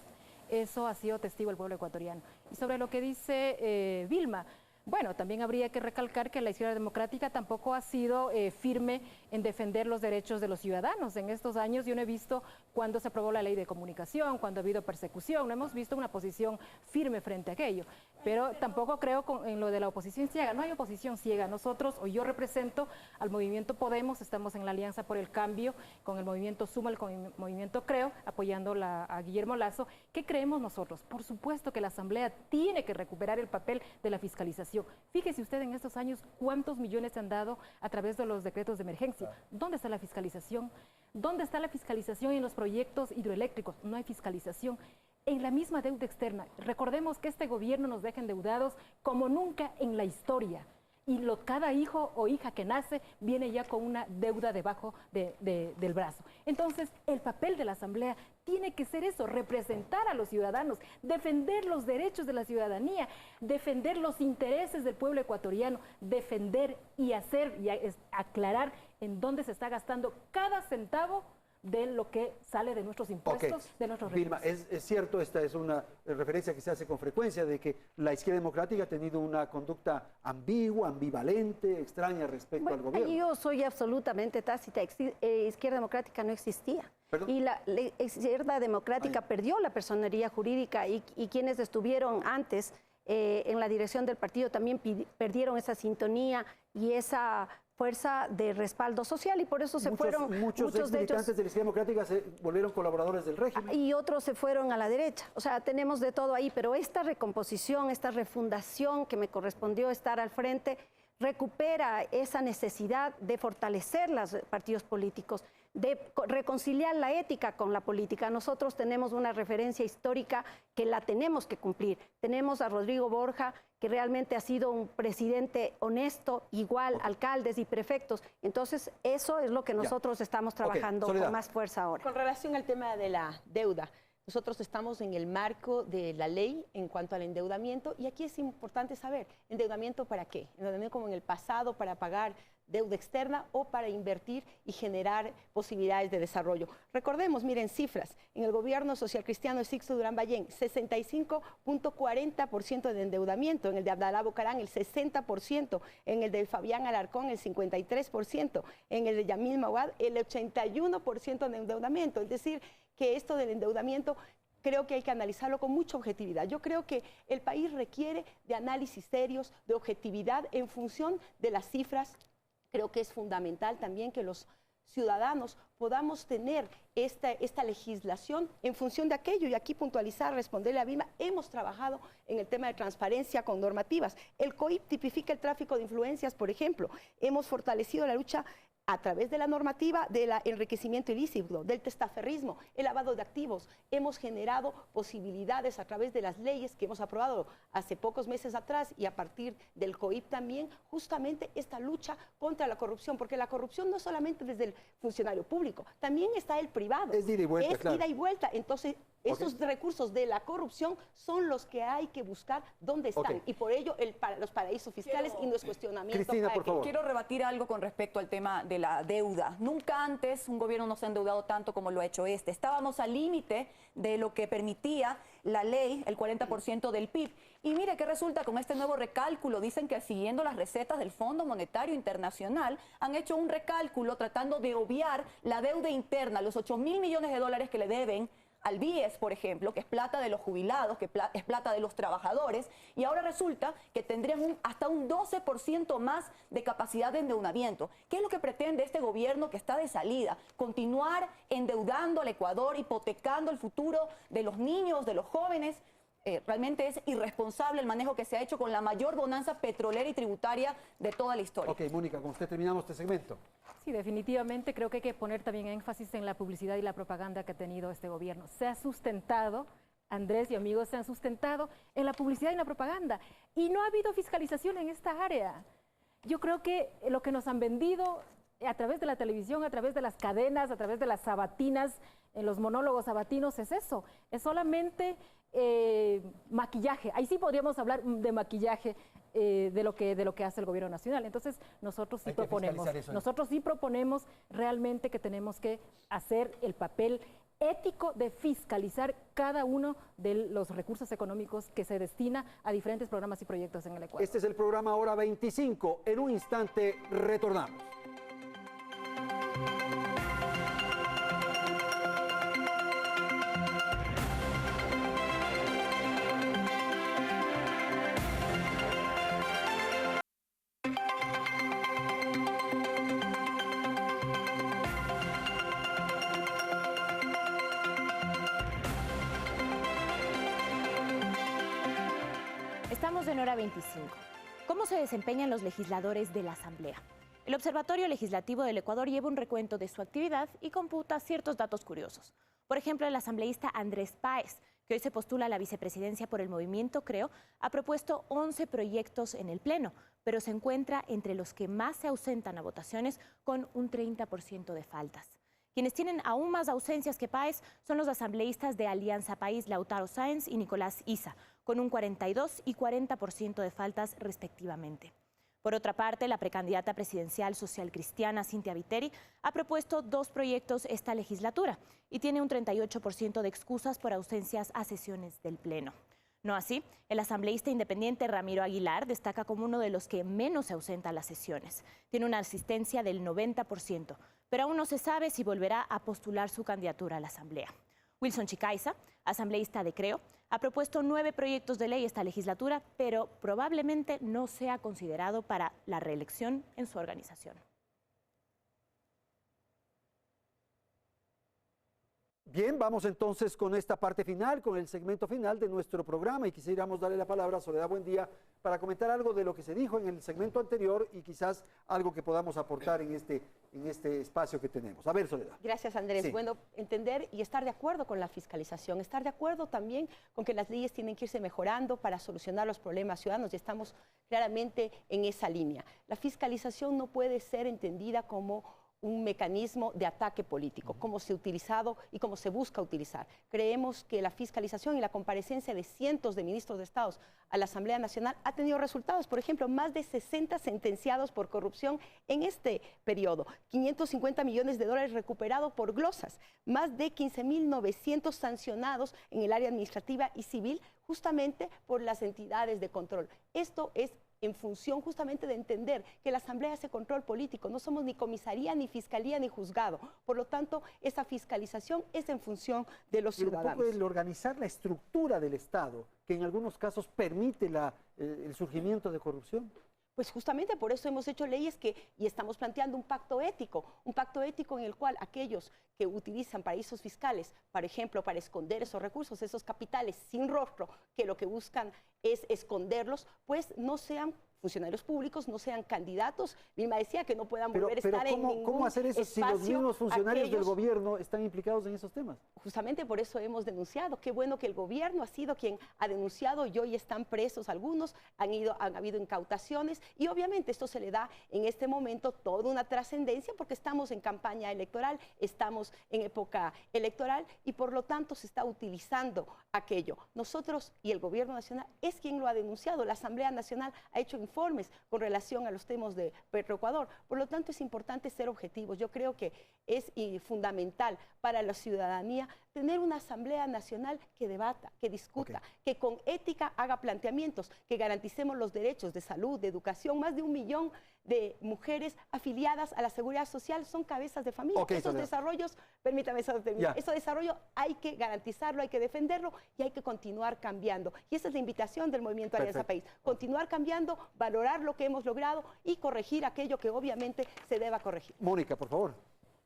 Eso ha sido testigo el pueblo ecuatoriano. Y sobre lo que dice Vilma, bueno, también habría que recalcar que la izquierda democrática tampoco ha sido firme en defender los derechos de los ciudadanos. En estos años yo no he visto cuando se aprobó la ley de comunicación, cuando ha habido persecución, no hemos visto una posición firme frente a aquello. Pero tampoco creo en lo de la oposición ciega. No hay oposición ciega. Nosotros, o yo represento al movimiento Podemos, estamos en la Alianza por el Cambio, con el movimiento Sumal, con el movimiento Creo, apoyando a Guillermo Lasso. ¿Qué creemos nosotros? Por supuesto que la Asamblea tiene que recuperar el papel de la fiscalización. Fíjese usted en estos años cuántos millones se han dado a través de los decretos de emergencia. ¿Dónde está la fiscalización? ¿Dónde está la fiscalización en los proyectos hidroeléctricos? No hay fiscalización. En la misma deuda externa. Recordemos que este gobierno nos deja endeudados como nunca en la historia. Y cada hijo o hija que nace viene ya con una deuda debajo del brazo. Entonces, el papel de la Asamblea tiene que ser eso, representar a los ciudadanos, defender los derechos de la ciudadanía, defender los intereses del pueblo ecuatoriano, defender y hacer y aclarar en dónde se está gastando cada centavo de lo que sale de nuestros impuestos, de nuestros recursos. Vilma, es cierto, esta es una referencia que se hace con frecuencia de que la izquierda democrática ha tenido una conducta ambigua, ambivalente, extraña respecto al gobierno. Yo soy absolutamente tácita, izquierda democrática no existía. ¿Perdón? Y la izquierda democrática perdió la personería jurídica y quienes estuvieron antes en la dirección del partido también perdieron esa sintonía y esa fuerza de respaldo social y por eso muchos militantes de la izquierda democrática se volvieron colaboradores del régimen. Y otros se fueron a la derecha. O sea, tenemos de todo ahí, pero esta recomposición, esta refundación que me correspondió estar al frente, recupera esa necesidad de fortalecer los partidos políticos, de reconciliar la ética con la política. Nosotros tenemos una referencia histórica que la tenemos que cumplir. Tenemos a Rodrigo Borja, que realmente ha sido un presidente honesto, igual alcaldes y prefectos. Entonces, eso es lo que nosotros estamos trabajando con más fuerza ahora. Con relación al tema de la deuda, nosotros estamos en el marco de la ley en cuanto al endeudamiento y aquí es importante saber, ¿endeudamiento para qué? Endeudamiento como en el pasado para pagar deuda externa o para invertir y generar posibilidades de desarrollo. Recordemos, miren cifras, en el gobierno social cristiano de Sixto Durán Ballén, 65.40% de endeudamiento, en el de Abdalá Bucarán el 60%, en el de Fabián Alarcón el 53%, en el de Yamil Mawad el 81% de endeudamiento, es decir, que esto del endeudamiento creo que hay que analizarlo con mucha objetividad. Yo creo que el país requiere de análisis serios, de objetividad en función de las cifras. Creo que es fundamental también que los ciudadanos podamos tener esta legislación en función de aquello. Y aquí puntualizar, responderle a Vilma, hemos trabajado en el tema de transparencia con normativas. El COIP tipifica el tráfico de influencias, por ejemplo. Hemos fortalecido la lucha a través de la normativa del enriquecimiento ilícito, del testaferrismo, el lavado de activos. Hemos generado posibilidades a través de las leyes que hemos aprobado hace pocos meses atrás y a partir del COIP también, justamente esta lucha contra la corrupción, porque la corrupción no es solamente desde el funcionario público, también está el privado. Es ida y vuelta, claro. Ida y vuelta. Entonces, esos recursos de la corrupción son los que hay que buscar dónde están. Y por ello, los paraísos fiscales y no es cuestionamiento. Cristina, por favor. Quiero rebatir algo con respecto al tema de la deuda. Nunca antes un gobierno no se ha endeudado tanto como lo ha hecho este. Estábamos al límite de lo que permitía la ley, el 40% del PIB. Y mire que resulta con este nuevo recálculo, dicen que siguiendo las recetas del Fondo Monetario Internacional, han hecho un recálculo tratando de obviar la deuda interna, los 8.000 millones de dólares que le deben al BIES, por ejemplo, que es plata de los jubilados, que es plata de los trabajadores, y ahora resulta que tendrían hasta un 12% más de capacidad de endeudamiento. ¿Qué es lo que pretende este gobierno que está de salida? Continuar endeudando al Ecuador, hipotecando el futuro de los niños, de los jóvenes. Realmente es irresponsable el manejo que se ha hecho con la mayor bonanza petrolera y tributaria de toda la historia. Ok, Mónica, con usted terminamos este segmento. Sí, definitivamente creo que hay que poner también énfasis en la publicidad y la propaganda que ha tenido este gobierno. Se ha sustentado Andrés y amigos, se han sustentado en la publicidad y en la propaganda. Y no ha habido fiscalización en esta área. Yo creo que lo que nos han vendido a través de la televisión, a través de las cadenas, a través de las sabatinas, en los monólogos sabatinos, es eso. Es solamente maquillaje. Ahí sí podríamos hablar de maquillaje de lo que hace el gobierno nacional. Entonces, nosotros sí proponemos realmente que tenemos que hacer el papel ético de fiscalizar cada uno de los recursos económicos que se destina a diferentes programas y proyectos en el Ecuador. Este es el programa Hora 25. En un instante retornamos. Estamos en Hora 25. ¿Cómo se desempeñan los legisladores de la Asamblea? El Observatorio Legislativo del Ecuador lleva un recuento de su actividad y computa ciertos datos curiosos. Por ejemplo, el asambleísta Andrés Páez, que hoy se postula a la vicepresidencia por el movimiento Creo, ha propuesto 11 proyectos en el Pleno, pero se encuentra entre los que más se ausentan a votaciones con un 30% de faltas. Quienes tienen aún más ausencias que Páez son los asambleístas de Alianza País, Lautaro Sáenz y Nicolás Issa, con un 42 y 40% de faltas respectivamente. Por otra parte, la precandidata presidencial socialcristiana Cintia Viteri ha propuesto 2 proyectos esta legislatura y tiene un 38% de excusas por ausencias a sesiones del Pleno. No así, el asambleísta independiente Ramiro Aguilar destaca como uno de los que menos se ausenta a las sesiones. Tiene una asistencia del 90%, pero aún no se sabe si volverá a postular su candidatura a la Asamblea. Wilson Chicaiza, asambleísta de Creo, ha propuesto 9 proyectos de ley esta legislatura, pero probablemente no sea considerado para la reelección en su organización. Bien, vamos entonces con esta parte final, con el segmento final de nuestro programa, y quisiéramos darle la palabra a Soledad Buendía para comentar algo de lo que se dijo en el segmento anterior y quizás algo que podamos aportar en este espacio que tenemos. A ver, Soledad. Gracias, Andrés. Sí. Bueno, entender y estar de acuerdo con la fiscalización, estar de acuerdo también con que las leyes tienen que irse mejorando para solucionar los problemas ciudadanos, y estamos claramente en esa línea. La fiscalización no puede ser entendida como un mecanismo de ataque político, como se ha utilizado y como se busca utilizar. Creemos que la fiscalización y la comparecencia de cientos de ministros de Estado a la Asamblea Nacional ha tenido resultados. Por ejemplo, más de 60 sentenciados por corrupción en este periodo, 550 millones de dólares recuperados por glosas, más de 15.900 sancionados en el área administrativa y civil, justamente por las entidades de control. Esto es en función justamente de entender que la Asamblea hace control político, no somos ni comisaría, ni fiscalía, ni juzgado. Por lo tanto, esa fiscalización es en función de los ciudadanos. Un poco el organizar la estructura del Estado, que en algunos casos permite el surgimiento de corrupción. Pues justamente por eso hemos hecho leyes y estamos planteando un pacto ético en el cual aquellos que utilizan paraísos fiscales, por ejemplo, para esconder esos recursos, esos capitales sin rostro, que lo que buscan es esconderlos, pues no sean funcionarios públicos, no sean candidatos. Vilma decía que no puedan volver a estar en ningún ¿cómo hacer eso si los mismos funcionarios del gobierno están implicados en esos temas? Justamente por eso hemos denunciado. Qué bueno que el gobierno ha sido quien ha denunciado y hoy están presos algunos, han habido incautaciones y obviamente esto se le da en este momento toda una trascendencia porque estamos en campaña electoral, estamos en época electoral y por lo tanto se está utilizando aquello. Nosotros y el gobierno nacional es quien lo ha denunciado. La Asamblea Nacional ha hecho informes con relación a los temas de Petroecuador. Por lo tanto, es importante ser objetivos. Yo creo que es fundamental para la ciudadanía tener una Asamblea Nacional que debata, que discuta, que con ética haga planteamientos, que garanticemos los derechos de salud, de educación. Más de 1 millón de mujeres afiliadas a la Seguridad Social son cabezas de familia. Esos desarrollos, permítame terminar, ese desarrollo hay que garantizarlo, hay que defenderlo y hay que continuar cambiando. Y esa es la invitación del Movimiento Alianza País. Continuar cambiando, valorar lo que hemos logrado y corregir aquello que obviamente se deba corregir. Mónica, por favor.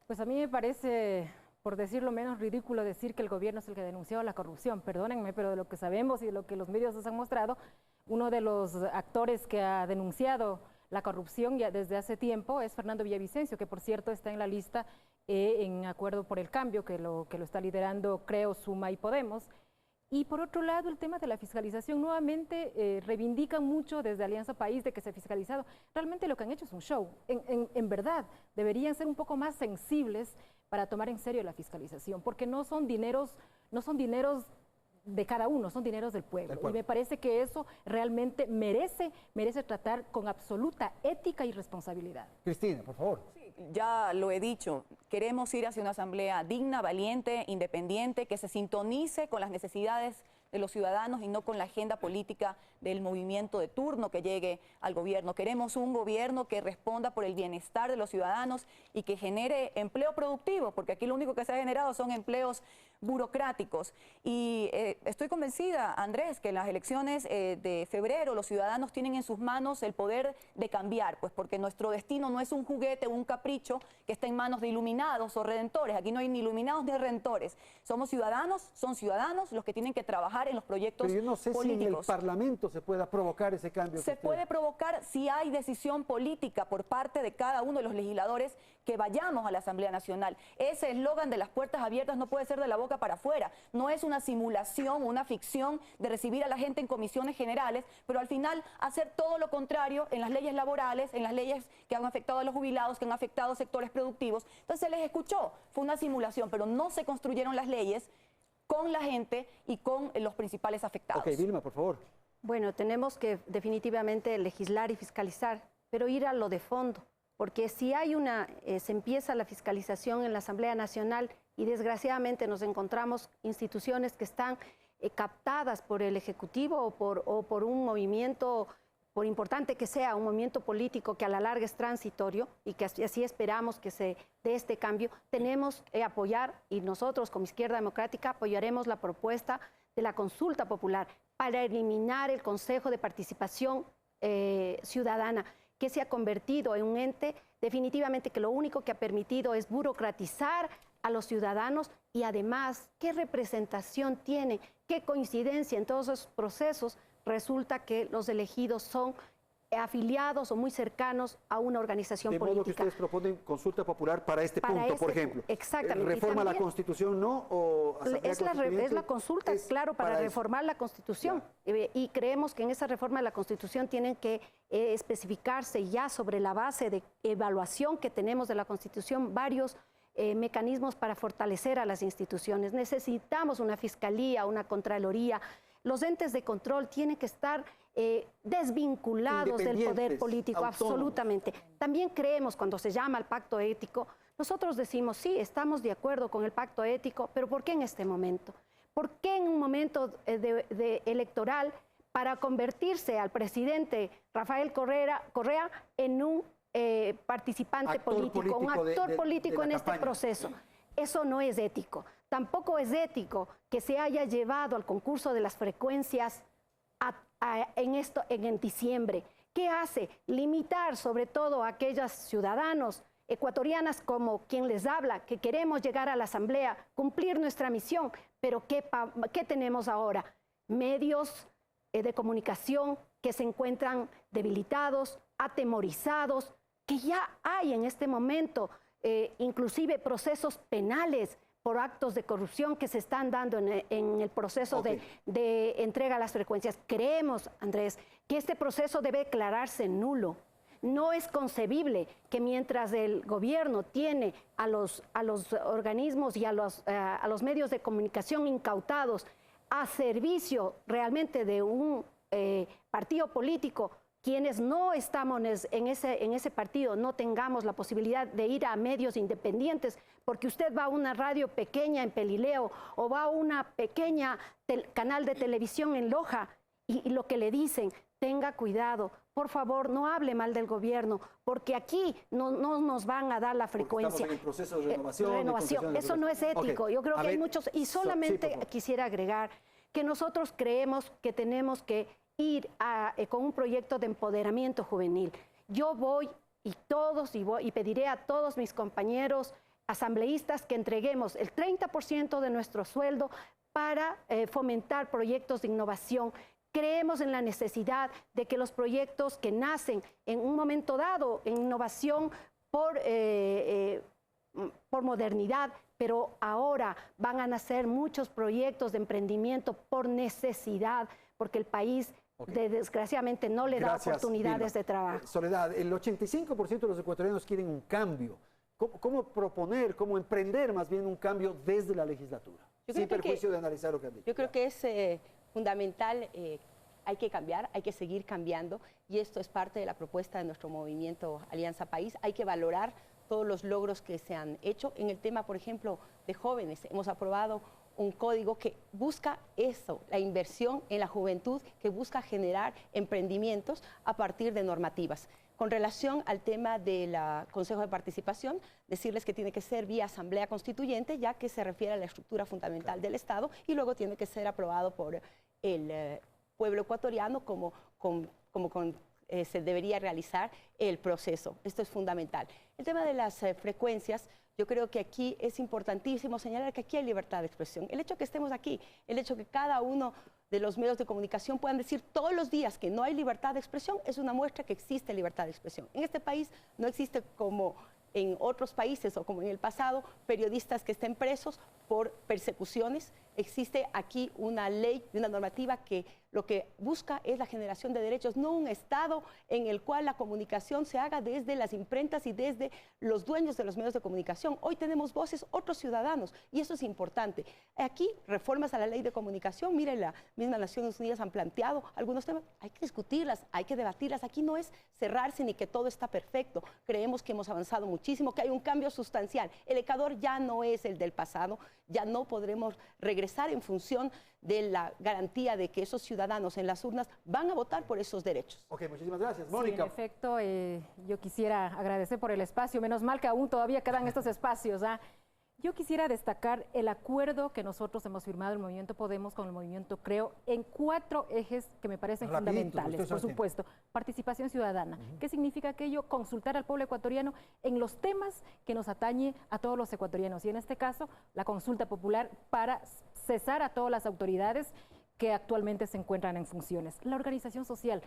Pues a mí me parece, por decirlo menos, ridículo decir que el gobierno es el que denunció la corrupción. Perdónenme, pero de lo que sabemos y de lo que los medios nos han mostrado, uno de los actores que ha denunciado la corrupción ya desde hace tiempo es Fernando Villavicencio, que por cierto está en la lista en Acuerdo por el Cambio, que lo está liderando Creo, Suma y Podemos. Y por otro lado, el tema de la fiscalización, nuevamente reivindican mucho desde Alianza País de que se ha fiscalizado. Realmente lo que han hecho es un show. En verdad, deberían ser un poco más sensibles para tomar en serio la fiscalización, porque no son dineros de cada uno, son dineros del pueblo. Y me parece que eso realmente merece tratar con absoluta ética y responsabilidad. Cristina, por favor. Sí, ya lo he dicho, queremos ir hacia una asamblea digna, valiente, independiente, que se sintonice con las necesidades de los ciudadanos y no con la agenda política del movimiento de turno que llegue al gobierno. Queremos un gobierno que responda por el bienestar de los ciudadanos y que genere empleo productivo, porque aquí lo único que se ha generado son empleos burocráticos. Y estoy convencida, Andrés, que en las elecciones de febrero los ciudadanos tienen en sus manos el poder de cambiar, pues porque nuestro destino no es un juguete o un capricho que está en manos de iluminados o redentores. Aquí no hay ni iluminados ni redentores. Somos ciudadanos, son ciudadanos los que tienen que trabajar en los proyectos políticos. Pero yo no sé si en el Parlamento se pueda provocar ese cambio. Se puede provocar si hay decisión política por parte de cada uno de los legisladores que vayamos a la Asamblea Nacional. Ese eslogan de las puertas abiertas no puede ser de la boca para afuera. No es una simulación, una ficción de recibir a la gente en comisiones generales, pero al final hacer todo lo contrario en las leyes laborales, en las leyes que han afectado a los jubilados, que han afectado sectores productivos. Entonces se les escuchó, fue una simulación, pero no se construyeron las leyes con la gente y con los principales afectados. Ok, Vilma, por favor. Bueno, tenemos que definitivamente legislar y fiscalizar, pero ir a lo de fondo, porque si hay se empieza la fiscalización en la Asamblea Nacional y desgraciadamente nos encontramos instituciones que están captadas por el Ejecutivo o por un movimiento, por importante que sea, un movimiento político que a la larga es transitorio y que así esperamos que se dé este cambio, tenemos que apoyar, y nosotros como Izquierda Democrática apoyaremos la propuesta de la consulta popular para eliminar el Consejo de Participación Ciudadana, que se ha convertido en un ente definitivamente que lo único que ha permitido es burocratizar a los ciudadanos y además, ¿qué representación tiene? ¿Qué coincidencia en todos esos procesos? Resulta que los elegidos son afiliados o muy cercanos a una organización política. De modo que ustedes proponen consulta popular para este punto, por ejemplo. Exactamente. ¿Reforma la Constitución, no? ¿O es la consulta, claro, para reformar la Constitución. Y creemos que en esa reforma de la Constitución tienen que especificarse ya sobre la base de evaluación que tenemos de la Constitución varios mecanismos para fortalecer a las instituciones. Necesitamos una fiscalía, una contraloría. Los entes de control tienen que estar desvinculados del poder político, autónomos. Absolutamente. También creemos, cuando se llama al pacto ético, nosotros decimos, sí, estamos de acuerdo con el pacto ético, pero ¿por qué en este momento? ¿Por qué en un momento electoral para convertirse al presidente Rafael Correa en un participante político, un actor político en este proceso? Eso no es ético. Tampoco es ético que se haya llevado al concurso de las frecuencias en diciembre. ¿Qué hace? Limitar sobre todo a aquellos ciudadanos ecuatorianas como quien les habla, que queremos llegar a la Asamblea, cumplir nuestra misión. Pero ¿qué tenemos ahora? Medios de comunicación que se encuentran debilitados, atemorizados, que ya hay en este momento inclusive procesos penales por actos de corrupción que se están dando en el proceso de entrega a las frecuencias. Creemos, Andrés, que este proceso debe declararse nulo. No es concebible que mientras el gobierno tiene a los organismos y a los medios de comunicación incautados a servicio realmente de un partido político, quienes no estamos en ese partido no tengamos la posibilidad de ir a medios independientes, porque usted va a una radio pequeña en Pelileo o va a una pequeña canal de televisión en Loja y lo que le dicen, tenga cuidado, por favor, no hable mal del gobierno, porque aquí no nos van a dar la frecuencia. Estamos en el proceso de renovación. Eso no es ético. Yo creo que hay muchos, y solamente quisiera agregar que nosotros creemos que tenemos que ir con un proyecto de empoderamiento juvenil. Yo voy y pediré a todos mis compañeros asambleístas que entreguemos el 30% de nuestro sueldo para fomentar proyectos de innovación. Creemos en la necesidad de que los proyectos que nacen en un momento dado en innovación por modernidad pero ahora van a nacer muchos proyectos de emprendimiento por necesidad, porque el país desgraciadamente no le da oportunidades de trabajo. Soledad, el 85% de los ecuatorianos quieren un cambio. ¿Cómo proponer, cómo emprender más bien un cambio desde la legislatura? Sin perjuicio de analizar lo que han dicho. Yo creo que es fundamental, hay que cambiar, hay que seguir cambiando, y esto es parte de la propuesta de nuestro movimiento Alianza País. Hay que valorar todos los logros que se han hecho. En el tema, por ejemplo, de jóvenes, hemos aprobado un código que busca eso, la inversión en la juventud, que busca generar emprendimientos a partir de normativas. Con relación al tema del Consejo de Participación, decirles que tiene que ser vía Asamblea Constituyente, ya que se refiere a la estructura fundamental del Estado, y luego tiene que ser aprobado por el pueblo ecuatoriano como se debería realizar el proceso. Esto es fundamental. El tema de las frecuencias, yo creo que aquí es importantísimo señalar que aquí hay libertad de expresión. El hecho que estemos aquí, el hecho que cada uno de los medios de comunicación puedan decir todos los días que no hay libertad de expresión, es una muestra que existe libertad de expresión. En este país no existe, como en otros países o como en el pasado, periodistas que estén presos por persecuciones. Existe aquí una ley y una normativa que lo que busca es la generación de derechos, no un Estado en el cual la comunicación se haga desde las imprentas y desde los dueños de los medios de comunicación. Hoy tenemos voces, otros ciudadanos, y eso es importante. Aquí, reformas a la ley de comunicación, miren, la misma Naciones Unidas han planteado algunos temas, hay que discutirlas, hay que debatirlas. Aquí no es cerrarse ni que todo está perfecto. Creemos que hemos avanzado muchísimo, que hay un cambio sustancial. El Ecuador ya no es el del pasado, ya no podremos regresar en función de la garantía de que esos ciudadanos en las urnas van a votar por esos derechos. Ok, muchísimas gracias. Mónica. Sí, en efecto, yo quisiera agradecer por el espacio, menos mal que aún todavía quedan estos espacios. Yo quisiera destacar el acuerdo que nosotros hemos firmado, el Movimiento Podemos con el Movimiento Creo, en 4 ejes que me parecen fundamentales. Por supuesto, participación ciudadana. ¿Qué significa aquello? Consultar al pueblo ecuatoriano en los temas que nos atañe a todos los ecuatorianos. Y en este caso, la consulta popular para cesar a todas las autoridades que actualmente se encuentran en funciones. La organización social.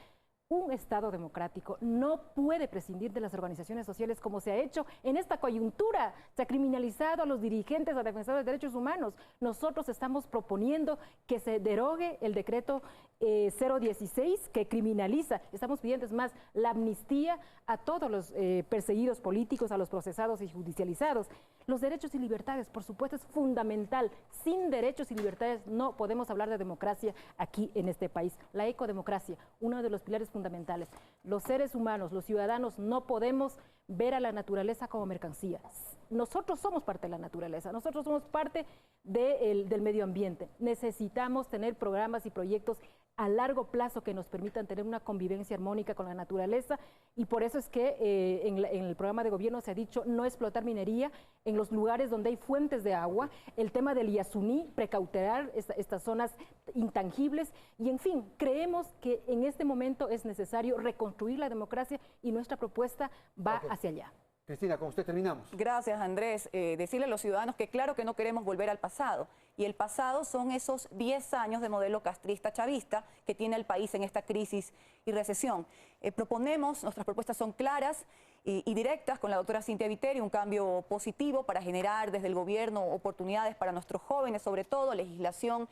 Un Estado democrático no puede prescindir de las organizaciones sociales como se ha hecho en esta coyuntura. Se ha criminalizado a los dirigentes, a defensores de derechos humanos. Nosotros estamos proponiendo que se derogue el decreto 016 que criminaliza. Estamos pidiendo, es más, la amnistía a todos los perseguidos políticos, a los procesados y judicializados. Los derechos y libertades, por supuesto, es fundamental. Sin derechos y libertades no podemos hablar de democracia aquí en este país. La ecodemocracia, uno de los pilares fundamentales. Los seres humanos, los ciudadanos, no podemos ver a la naturaleza como mercancía. Nosotros somos parte de la naturaleza, nosotros somos parte del medio ambiente. Necesitamos tener programas y proyectos a largo plazo que nos permitan tener una convivencia armónica con la naturaleza, y por eso es que en el programa de gobierno se ha dicho no explotar minería en los lugares donde hay fuentes de agua, el tema del Yasuní, precautelar estas zonas intangibles, y en fin, creemos que en este momento es necesario reconstruir la democracia y nuestra propuesta va hacia allá. Cristina, con usted terminamos. Gracias, Andrés. Decirle a los ciudadanos que claro que no queremos volver al pasado. Y el pasado son esos 10 años de modelo castrista chavista que tiene el país en esta crisis y recesión. Nuestras propuestas son claras y directas con la doctora Cintia Viteri, un cambio positivo para generar desde el gobierno oportunidades para nuestros jóvenes, sobre todo legislación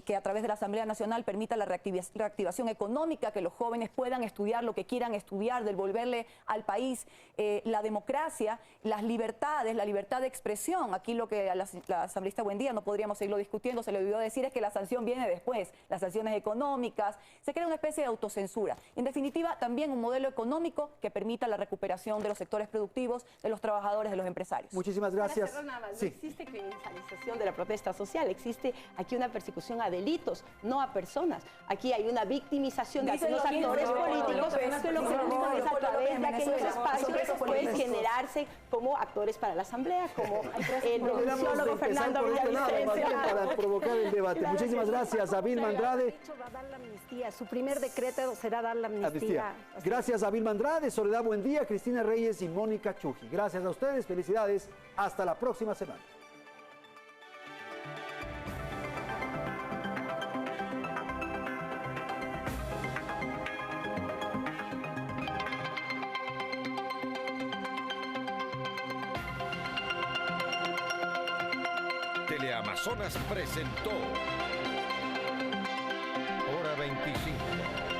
que a través de la Asamblea Nacional permita la reactivación económica, que los jóvenes puedan estudiar lo que quieran estudiar, devolverle al país la democracia, las libertades, la libertad de expresión. Aquí lo que a la asambleísta Buendía no podríamos seguirlo discutiendo, se le olvidó decir, es que la sanción viene después, las sanciones económicas, se crea una especie de autocensura. En definitiva, también un modelo económico que permita la recuperación de los sectores productivos, de los trabajadores, de los empresarios. Muchísimas gracias. Para cerrar nada más, no existe criminalización de la protesta social, existe aquí una persecución a delitos, no a personas. Aquí hay una victimización de algunos actores políticos que lo que buscan es a través de aquellos espacios pueden generarse como actores para la Asamblea, como el sociólogo Fernando Villavicencio. Para provocar el debate. Muchísimas gracias a Vilma Andrade. Su primer decreto será dar la amnistía. Gracias a Vilma Andrade, Soledad Buendía, Cristina Reyes y Mónica Chuji. Gracias a ustedes, felicidades. Hasta la próxima semana. Teleamazonas presentó Hora 25.